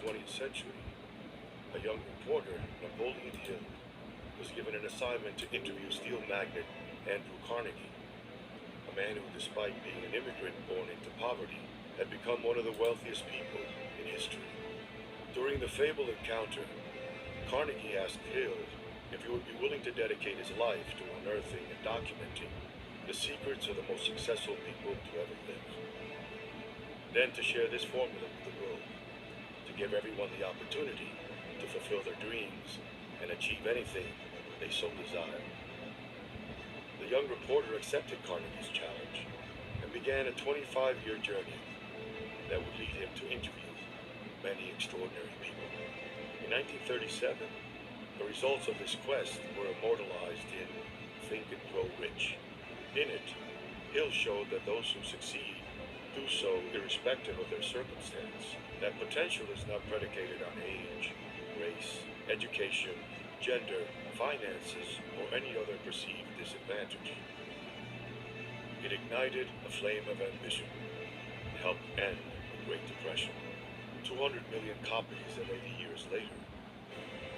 20th century, a young reporter, Napoleon Hill, was given an assignment to interview steel magnate Andrew Carnegie, a man who, despite being an immigrant born into poverty, had become one of the wealthiest people in history. During the fabled encounter, Carnegie asked Hill if he would be willing to dedicate his life to unearthing and documenting the secrets of the most successful people to ever live. Then to share this formula with the world, to give everyone the opportunity to fulfill their dreams and achieve anything they so desire. The young reporter accepted Carnegie's challenge and began a 25-year journey that would lead him to interview many extraordinary people. In 1937, the results of this quest were immortalized in Think and Grow Rich. In it, Hill showed that those who succeed do so irrespective of their circumstance, that potential is not predicated on age, race, education, gender, finances, or any other perceived disadvantage. It ignited a flame of ambition and helped end the Great Depression. 200 million copies of 80 years later.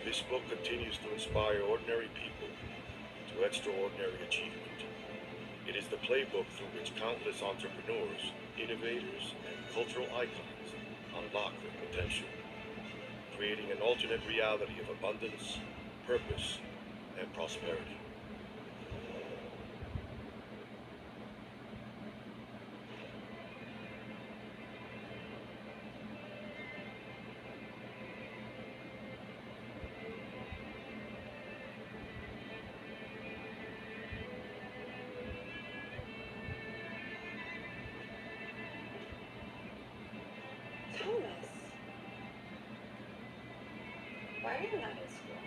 This book continues to inspire ordinary people to extraordinary achievement. It is the playbook through which countless entrepreneurs, innovators, and cultural icons unlock their potential, creating an alternate reality of abundance, purpose, and prosperity. Thomas, why are you not in school?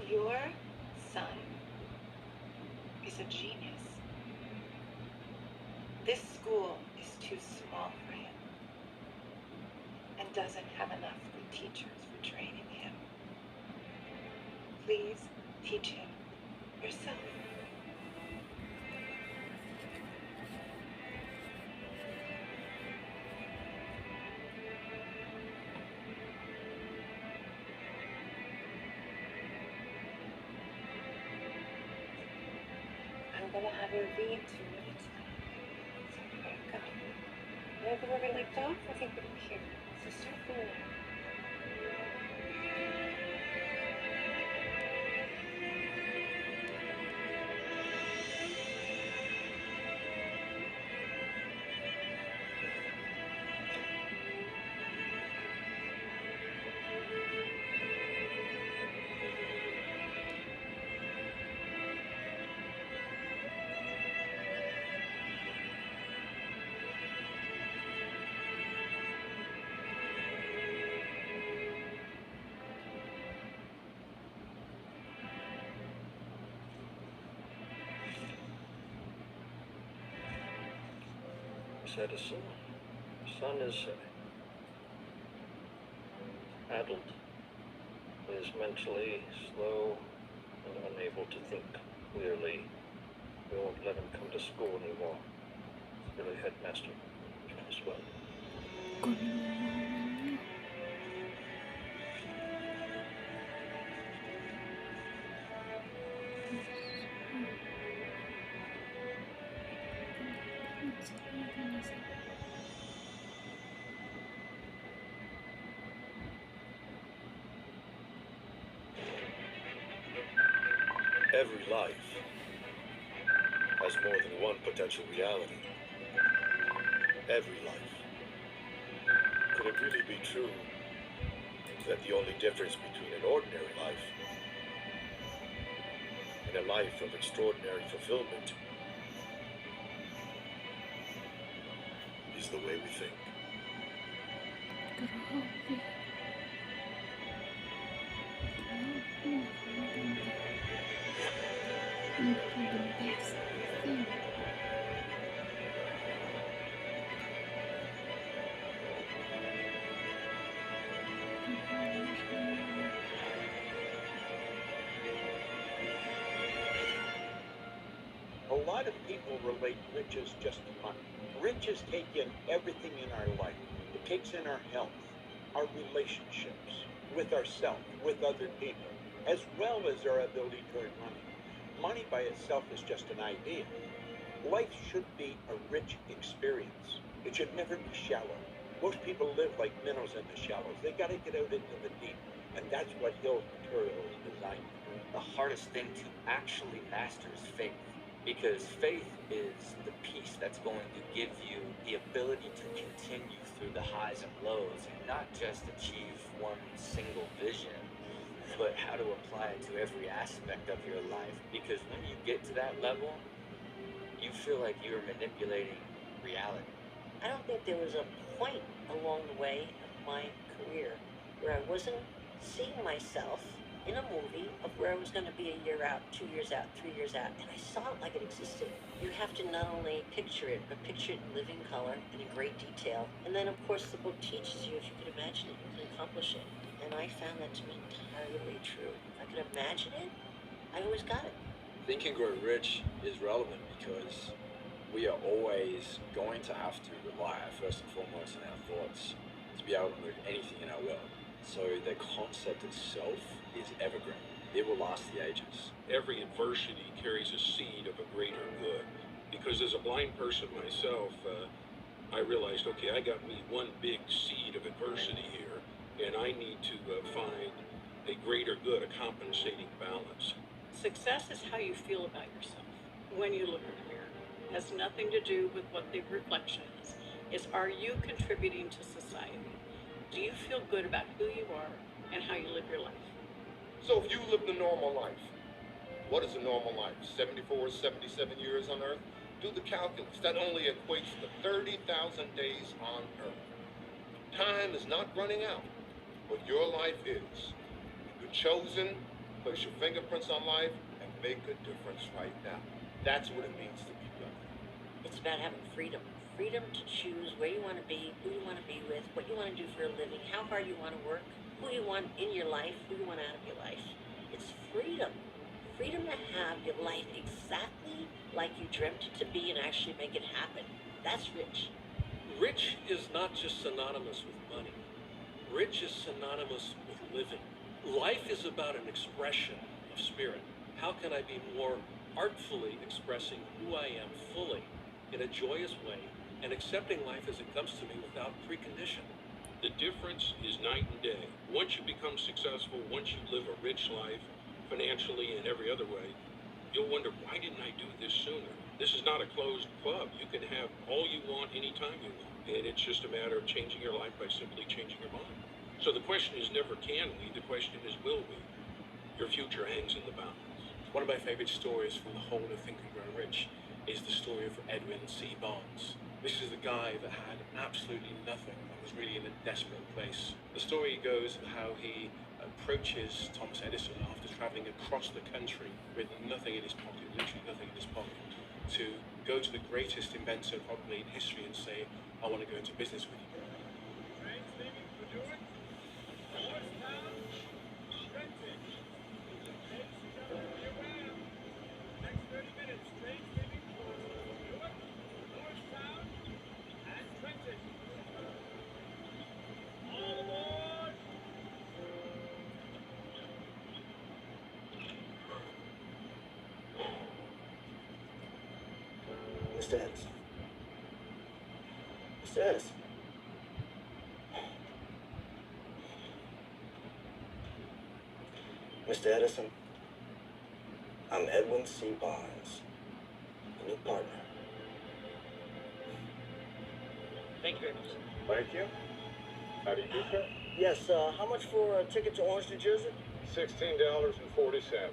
Your son is a genius. This school is too small for him and doesn't have enough good teachers for training him. Please teach him yourself. I'm gonna have her read to you tonight. So here you go. Wherever we're gonna left off, I think we're here. So start from there. Edison. Son is adult, is mentally slow and unable to think clearly. We won't let him come to school anymore. He's really headmaster as well. Every life has more than one potential reality. Every life. Could it really be true that the only difference between an ordinary life and a life of extraordinary fulfillment is the way we think? That's the thing. A lot of people relate riches just to money. Riches take in everything in our life. It takes in our health, our relationships, with ourselves, with other people, as well as our ability to earn money. Money by itself is just an idea. Life should be a rich experience. It should never be shallow. Most people live like minnows in the shallows. They got to get out into the deep, and that's what Hill's material is designed to do. The hardest thing to actually master is faith. Because faith is the piece that's going to give you the ability to continue through the highs and lows and not just achieve one single vision, but how to apply it to every aspect of your life. Because when you get to that level, you feel like you're manipulating reality. I don't think there was a point along the way of my career where I wasn't seeing myself in a movie of where I was going to be a year out, 2 years out, 3 years out, and I saw it like it existed. You have to not only picture it, but picture it in living color and in great detail. And then, of course, the book teaches you if you can imagine it, you can accomplish it. And I found that to be entirely true. If I could imagine it, I always got it. Think and Grow Rich is relevant because we are always going to have to rely, first and foremost, on our thoughts to be able to move anything in our world. So the concept itself is evergreen. It will last the ages. Every adversity carries a seed of a greater good. Because as a blind person myself, I realized, okay, I got me one big seed of adversity here, and I need to find a greater good, a compensating balance. Success is how you feel about yourself when you look in the mirror. It has nothing to do with what the reflection is. It's, are you contributing to society? Do you feel good about who you are and how you live your life? So if you lived a normal life, what is a normal life? 74, 77 years on Earth? Do the calculus. That only equates to 30,000 days on Earth. Time is not running out, but your life is. You're chosen, place your fingerprints on life, and make a difference right now. That's what it means to be young. It's about having freedom. Freedom to choose where you want to be, who you want to be with, what you want to do for a living, how hard you want to work, who you want in your life, who you want out of your life. It's freedom. Freedom to have your life exactly like you dreamt it to be and actually make it happen. That's rich. Rich is not just synonymous with money. Rich is synonymous with living. Life is about an expression of spirit. How can I be more artfully expressing who I am fully in a joyous way and accepting life as it comes to me without precondition? The difference is night and day. Once you become successful, once you live a rich life, financially and every other way, you'll wonder, why didn't I do this sooner? This is not a closed club. You can have all you want anytime you want. And it's just a matter of changing your life by simply changing your mind. So the question is never can we, the question is will we? Your future hangs in the balance. One of my favorite stories from the whole of Think and Grow Rich is the story of Edwin C. Barnes. This is the guy that had absolutely nothing and was really in a desperate place. The story goes of how he approaches Thomas Edison after traveling across the country with nothing in his pocket, literally nothing in his pocket, to go to the greatest inventor probably in history and say, I want to go into business with you. Mr. Edison. Mr. Edison. Mr. Edison, I'm Edwin C. Barnes, a new partner. Thank you very much. Thank you. How do you do, sir? Yes, how much for a ticket to Orange, New Jersey? $16.40.